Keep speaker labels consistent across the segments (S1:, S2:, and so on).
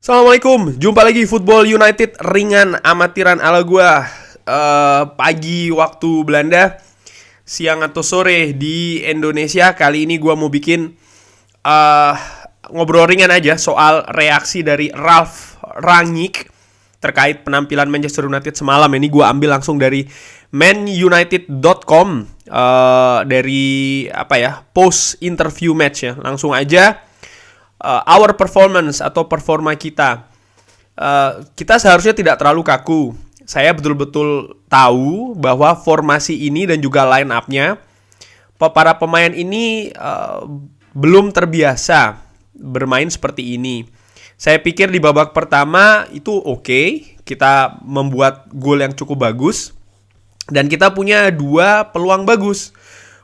S1: Assalamualaikum, jumpa lagi Football United ringan amatiran ala gua. Pagi waktu Belanda, siang atau sore di Indonesia. Kali ini gua mau bikin ngobrol ringan aja soal reaksi dari Ralf Rangnick terkait penampilan Manchester United semalam. Ini gua ambil langsung dari manunited.com, dari post interview match ya. Langsung aja. Our performance atau performa kita. Kita seharusnya tidak terlalu kaku. Saya betul-betul tahu bahwa formasi ini dan juga line up-nya, para pemain ini belum terbiasa bermain seperti ini. Saya pikir di babak pertama itu oke, kita membuat gol yang cukup bagus dan kita punya dua peluang bagus.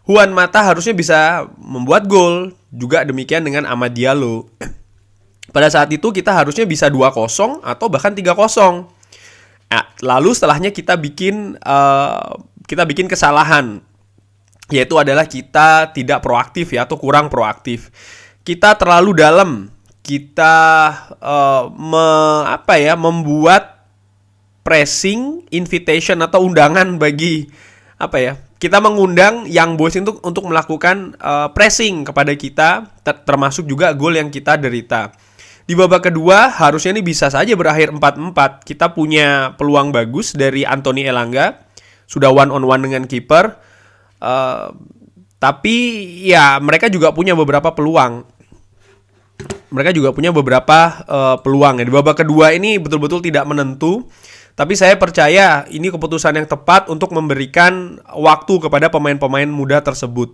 S1: Juan Mata harusnya bisa membuat gol, juga demikian dengan Amad Diallo. Pada saat itu kita harusnya bisa 2-0 atau bahkan 3-0. Nah, lalu setelahnya kita bikin kesalahan, yaitu adalah kita tidak proaktif ya, atau kurang proaktif. Kita terlalu dalam. Kita membuat pressing, invitation atau undangan bagi kita mengundang Young Boys untuk melakukan pressing kepada kita, termasuk juga gol yang kita derita. Di babak kedua harusnya ini bisa saja berakhir 4-4. Kita punya peluang bagus dari Anthony Elanga, sudah one on one dengan kiper. Tapi ya mereka juga punya beberapa peluang. Ya. Di babak kedua ini betul-betul tidak menentu. Tapi saya percaya ini keputusan yang tepat untuk memberikan waktu kepada pemain-pemain muda tersebut.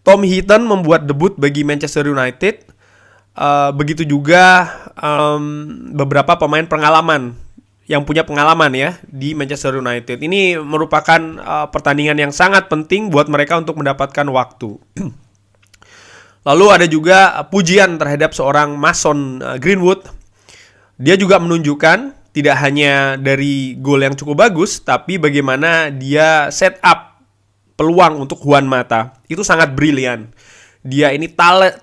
S1: Tom Heaton membuat debut bagi Manchester United. Begitu juga beberapa pemain pengalaman yang punya pengalaman ya di Manchester United. Ini merupakan pertandingan yang sangat penting buat mereka untuk mendapatkan waktu. Lalu ada juga pujian terhadap seorang Mason Greenwood. Dia juga menunjukkan tidak hanya dari gol yang cukup bagus, tapi bagaimana dia set up peluang untuk Juan Mata. Itu sangat brilian. Dia ini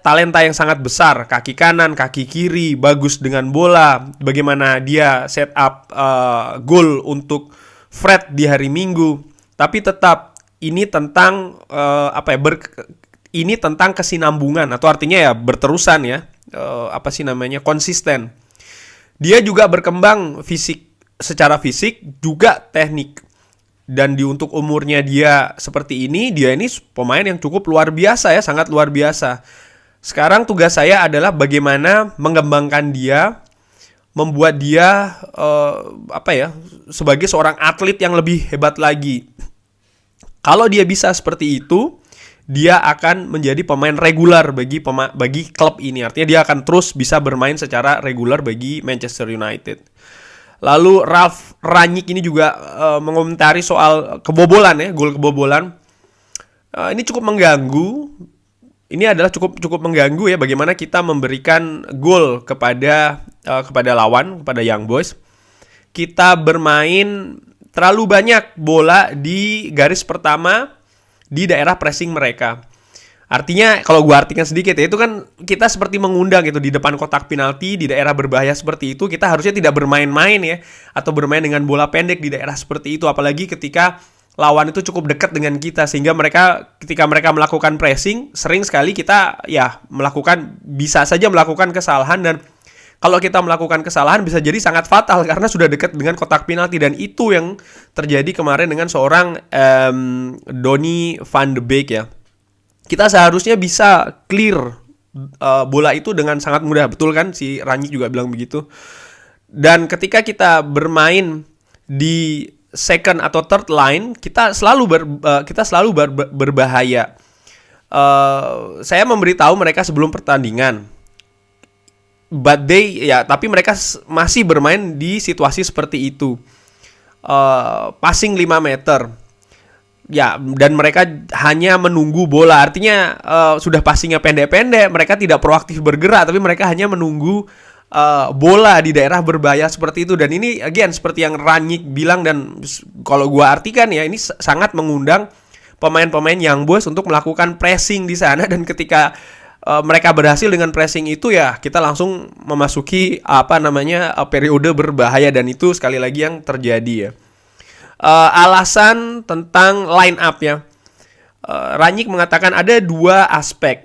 S1: talenta yang sangat besar. Kaki kanan, kaki kiri, bagus dengan bola. Bagaimana dia set up gol untuk Fred di hari Minggu. Tapi tetap ini tentang ini tentang kesinambungan, atau artinya ya berterusan ya. Konsisten. Dia juga berkembang secara fisik juga teknik. Dan untuk umurnya dia seperti ini, dia ini pemain yang cukup luar biasa ya, sangat luar biasa. Sekarang tugas saya adalah bagaimana mengembangkan dia, membuat dia sebagai seorang atlet yang lebih hebat lagi. Kalau dia bisa seperti itu, dia akan menjadi pemain reguler bagi klub ini. Artinya dia akan terus bisa bermain secara reguler bagi Manchester United. Lalu Ralf Rangnick ini juga mengomentari soal kebobolan ya, gol kebobolan. Ini cukup mengganggu. Ini adalah cukup mengganggu ya, bagaimana kita memberikan gol kepada lawan, kepada Young Boys. Kita bermain terlalu banyak bola di garis pertama, di daerah pressing mereka. Artinya kalau gue artikan sedikit ya, itu kan kita seperti mengundang gitu di depan kotak penalti, di daerah berbahaya seperti itu, kita harusnya tidak bermain-main ya, atau bermain dengan bola pendek di daerah seperti itu, apalagi ketika lawan itu cukup dekat dengan kita, sehingga ketika mereka melakukan pressing, sering sekali kita ya bisa saja melakukan kesalahan. Dan kalau kita melakukan kesalahan bisa jadi sangat fatal karena sudah dekat dengan kotak penalti. Dan itu yang terjadi kemarin dengan seorang Donny van de Beek ya. Kita seharusnya bisa clear bola itu dengan sangat mudah. Betul kan? Si Rangnick juga bilang begitu. Dan ketika kita bermain di second atau third line, kita selalu berbahaya. Saya memberitahu mereka sebelum pertandingan. Tapi mereka masih bermain di situasi seperti itu. Passing 5 meter. Ya, dan mereka hanya menunggu bola. Artinya sudah passingnya pendek-pendek, mereka tidak proaktif bergerak, tapi mereka hanya menunggu bola di daerah berbahaya seperti itu. Dan ini again seperti yang Rangnick bilang, dan kalau gua artikan ya, ini sangat mengundang pemain-pemain Young Boys untuk melakukan pressing di sana. Dan ketika mereka berhasil dengan pressing itu, ya kita langsung memasuki periode berbahaya, dan itu sekali lagi yang terjadi ya. Alasan tentang line up ya. Rangnick mengatakan ada dua aspek.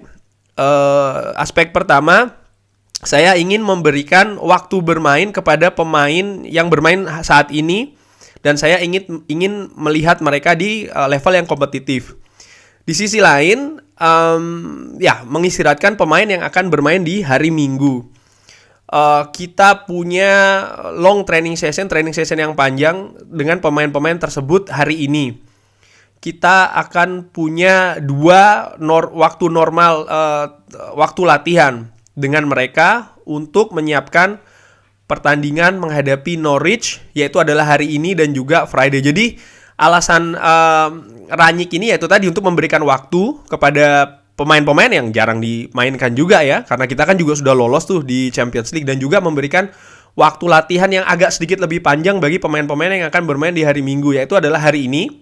S1: Aspek pertama, saya ingin memberikan waktu bermain kepada pemain yang bermain saat ini, dan saya ingin melihat mereka di level yang kompetitif. Di sisi lain, mengistirahatkan pemain yang akan bermain di hari Minggu. Kita punya long training session yang panjang dengan pemain-pemain tersebut hari ini. Kita akan punya waktu normal, waktu latihan dengan mereka untuk menyiapkan pertandingan menghadapi Norwich, yaitu adalah hari ini dan juga Friday. Jadi alasan Rangnick ini yaitu tadi untuk memberikan waktu kepada pemain-pemain yang jarang dimainkan juga ya, karena kita kan juga sudah lolos tuh di Champions League, dan juga memberikan waktu latihan yang agak sedikit lebih panjang bagi pemain-pemain yang akan bermain di hari Minggu, yaitu adalah hari ini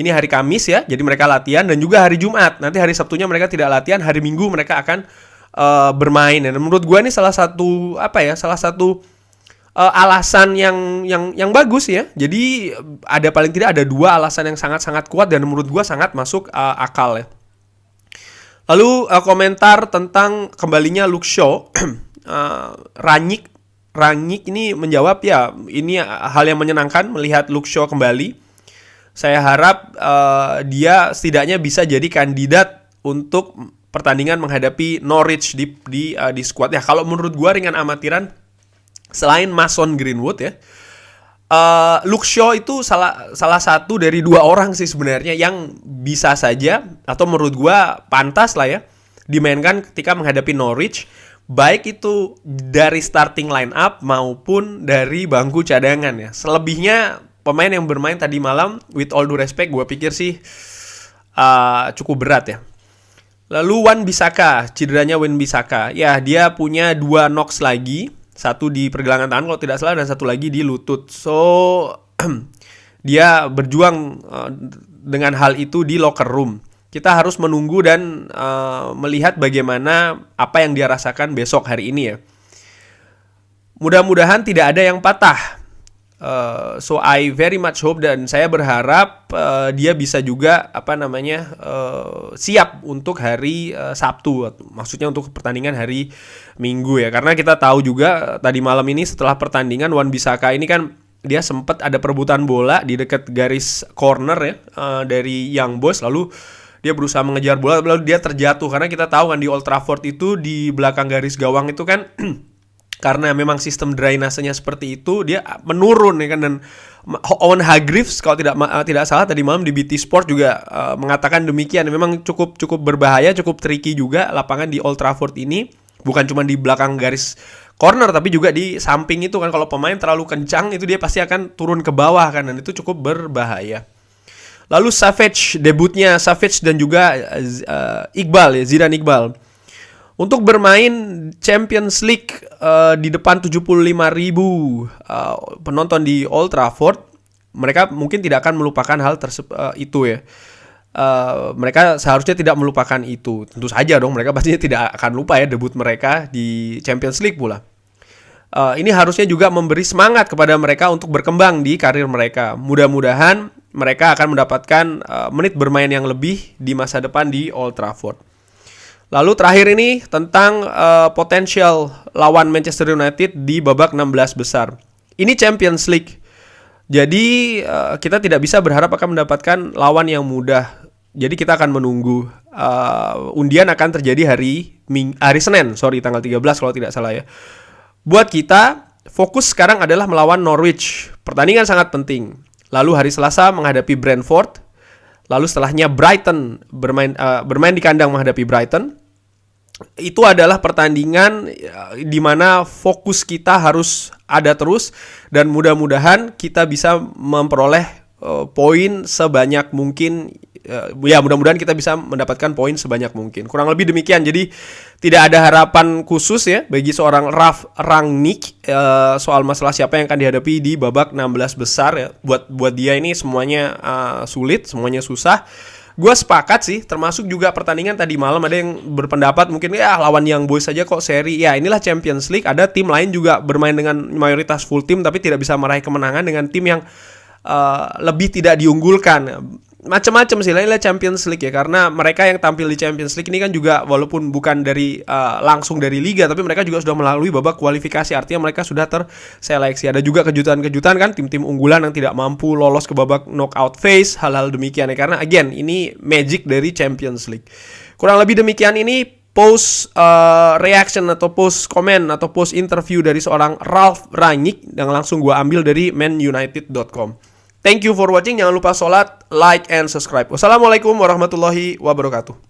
S1: hari Kamis ya, jadi mereka latihan, dan juga hari Jumat. Nanti hari Sabtunya mereka tidak latihan, hari Minggu mereka akan bermain. Dan menurut gue ini salah satu alasan yang bagus ya. Jadi paling tidak ada dua alasan yang sangat-sangat kuat, dan menurut gue sangat masuk akal ya. Lalu komentar tentang kembalinya Luke Shaw. Rangnick ini menjawab, ya ini hal yang menyenangkan melihat Luke Shaw kembali. Saya harap dia setidaknya bisa jadi kandidat untuk pertandingan menghadapi Norwich di squad ya. Kalau menurut gue ringan amatiran, selain Mason Greenwood ya, Luke Shaw itu salah satu dari dua orang sih sebenarnya yang bisa saja, atau menurut gua pantas lah ya, dimainkan ketika menghadapi Norwich, baik itu dari starting line up maupun dari bangku cadangan ya. Selebihnya pemain yang bermain tadi malam, with all due respect, gua pikir sih cukup berat ya. Lalu Wan-Bissaka, cederanya Wan-Bissaka, ya dia punya 2 knocks lagi. Satu di pergelangan tangan kalau tidak salah, dan satu lagi di lutut. So dia berjuang dengan hal itu di locker room. Kita harus menunggu dan melihat bagaimana apa yang dia rasakan besok hari ini ya. Mudah-mudahan tidak ada yang patah. So I very much hope, dan saya berharap dia bisa juga siap untuk hari Sabtu, maksudnya untuk pertandingan hari Minggu ya, karena kita tahu juga tadi malam ini setelah pertandingan Wan-Bissaka ini kan dia sempat ada perebutan bola di dekat garis corner ya dari Young Boys, lalu dia berusaha mengejar bola, lalu dia terjatuh, karena kita tahu kan di Old Trafford itu di belakang garis gawang itu kan karena memang sistem drainasenya seperti itu, dia menurun ya kan. Dan Owen Hargreaves kalau tidak salah tadi malam di BT Sport juga mengatakan demikian. Memang cukup berbahaya, cukup tricky juga lapangan di Old Trafford ini. Bukan cuma di belakang garis corner, tapi juga di samping itu kan. Kalau pemain terlalu kencang itu dia pasti akan turun ke bawah kan, dan itu cukup berbahaya. Lalu debutnya Savage dan juga Iqbal ya, Zidane Iqbal. Untuk bermain Champions League di depan 75.000 penonton di Old Trafford, mereka mungkin tidak akan melupakan hal itu ya. Mereka seharusnya tidak melupakan itu. Tentu saja dong, mereka pastinya tidak akan lupa ya debut mereka di Champions League pula. Ini harusnya juga memberi semangat kepada mereka untuk berkembang di karir mereka. Mudah-mudahan mereka akan mendapatkan menit bermain yang lebih di masa depan di Old Trafford. Lalu terakhir ini tentang potensial lawan Manchester United di babak 16 besar. Ini Champions League. Jadi kita tidak bisa berharap akan mendapatkan lawan yang mudah. Jadi kita akan menunggu. Undian akan terjadi hari Senin, tanggal 13 kalau tidak salah ya. Buat kita, fokus sekarang adalah melawan Norwich. Pertandingan sangat penting. Lalu hari Selasa menghadapi Brentford. Lalu setelahnya Brighton bermain di kandang menghadapi Brighton. Itu adalah pertandingan di mana fokus kita harus ada terus, dan mudah-mudahan kita bisa memperoleh poin sebanyak mungkin. Mudah-mudahan kita bisa mendapatkan poin sebanyak mungkin. Kurang lebih demikian. Jadi tidak ada harapan khusus ya bagi seorang Rangnick soal masalah siapa yang akan dihadapi di babak 16 besar ya. Buat dia ini semuanya sulit, semuanya susah. Gue sepakat sih, termasuk juga pertandingan tadi malam ada yang berpendapat mungkin ya lawan Young Boys saja kok seri. Ya inilah Champions League, ada tim lain juga bermain dengan mayoritas full tim tapi tidak bisa meraih kemenangan dengan tim yang lebih tidak diunggulkan. Macam-macam sih lah Champions League ya, karena mereka yang tampil di Champions League ini kan juga walaupun bukan dari langsung dari liga, tapi mereka juga sudah melalui babak kualifikasi, artinya mereka sudah terseleksi. Ada juga kejutan-kejutan kan, tim-tim unggulan yang tidak mampu lolos ke babak knockout phase, hal-hal demikian ya, karena again ini magic dari Champions League. Kurang lebih demikian ini post reaction atau post comment atau post interview dari seorang Ralf Rangnick yang langsung gue ambil dari manunited.com. Thank you for watching. Jangan lupa sholat, like, and subscribe. Wassalamualaikum warahmatullahi wabarakatuh.